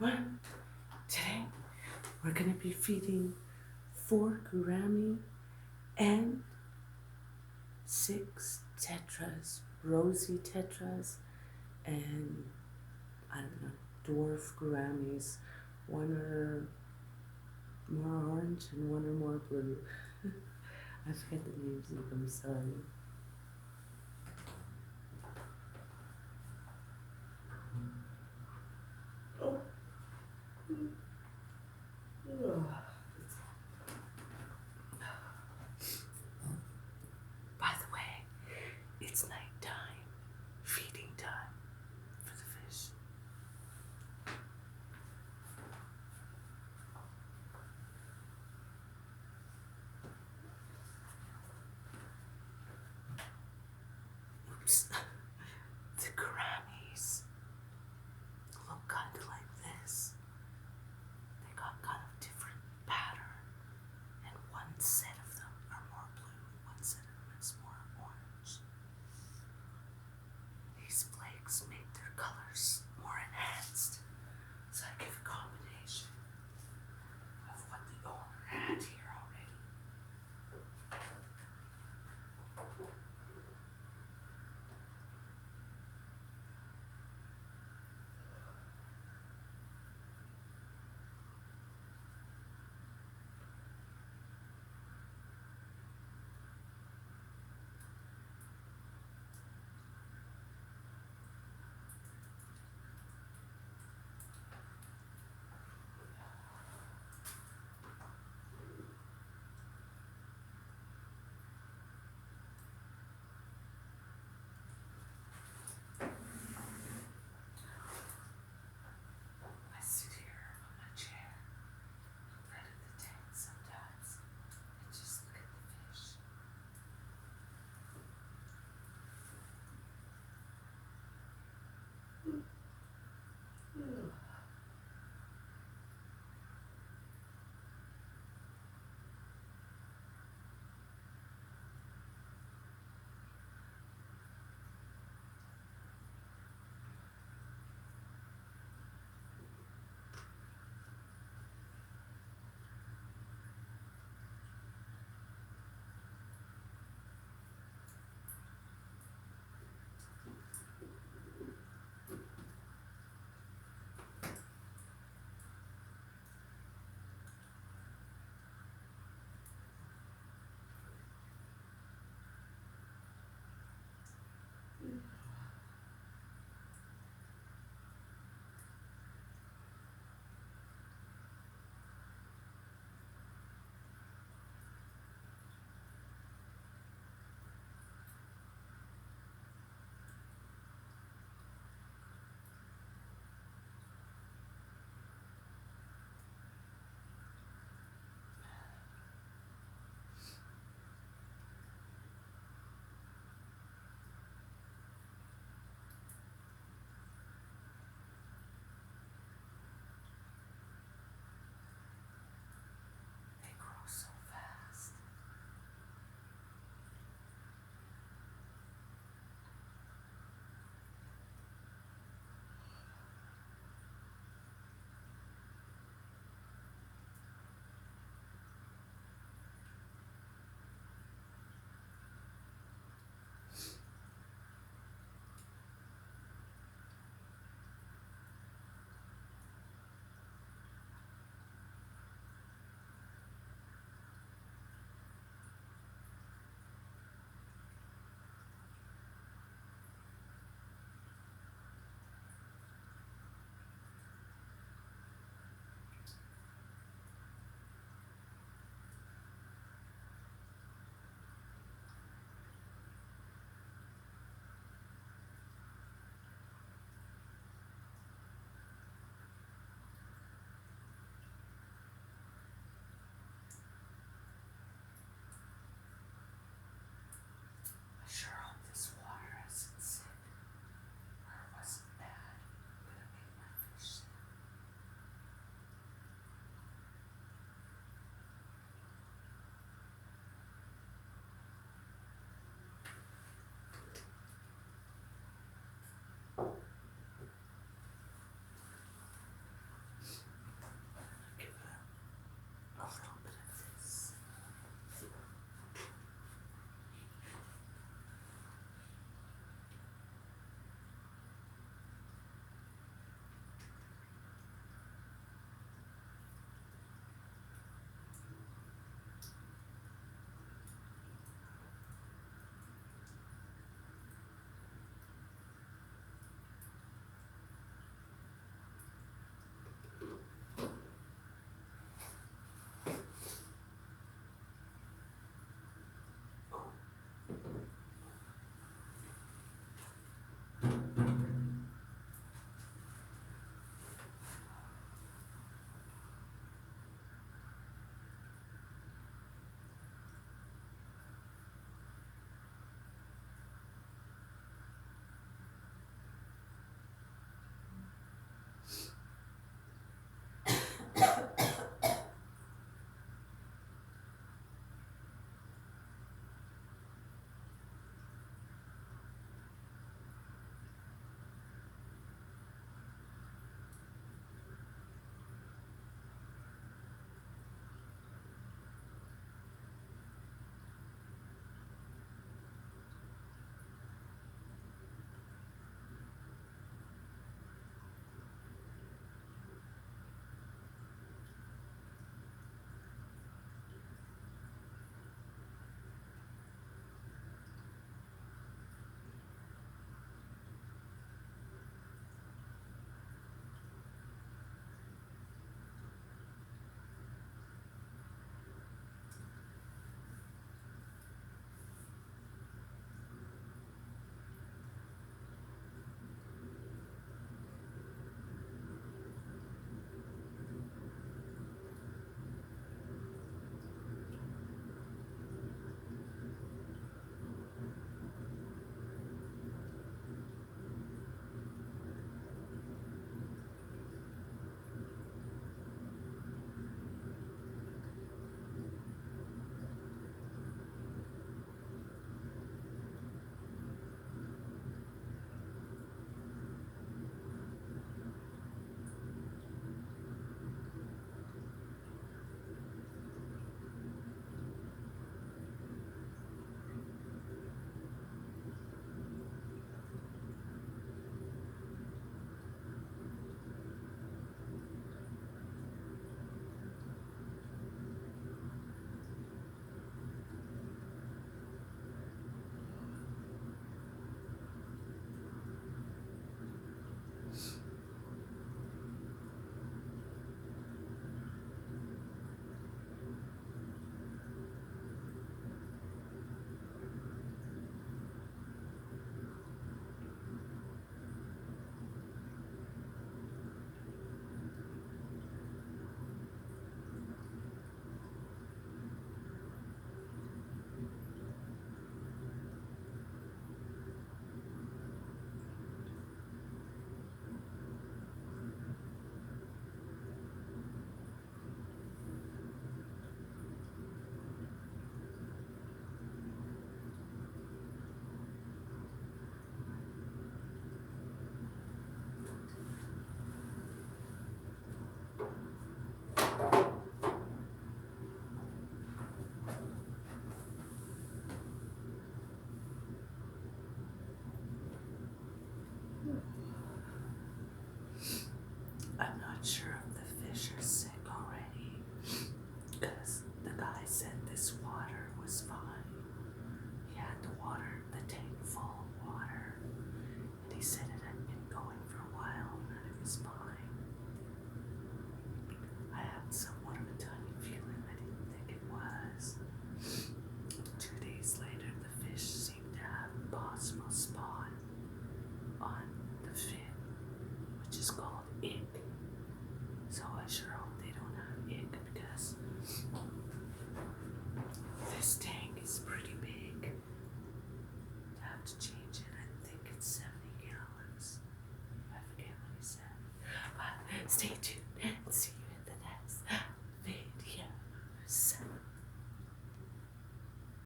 everyone. Today we're going to be feeding 4 gourami and 6 tetras, rosy tetras, and I don't know, dwarf gouramis. One are more orange and one are more blue. I forget the names of them, sorry. Oh. By the way, it's nighttime, feeding time for the fish. Oops. The gouramis look kind of like this. They got kind of different pattern, and one set of them are more blue, one set of them is more orange. These flakes make their colors more enhanced. It's like a combination of what the owner had here already. They said it had been going for a while and it was fine. I had somewhat of a tiny feeling I didn't think it was. 2 days later, the fish seemed to have a possible spot on the fin, which is called ick. So I sure hope they don't have ick because this tank is pretty big to have to change.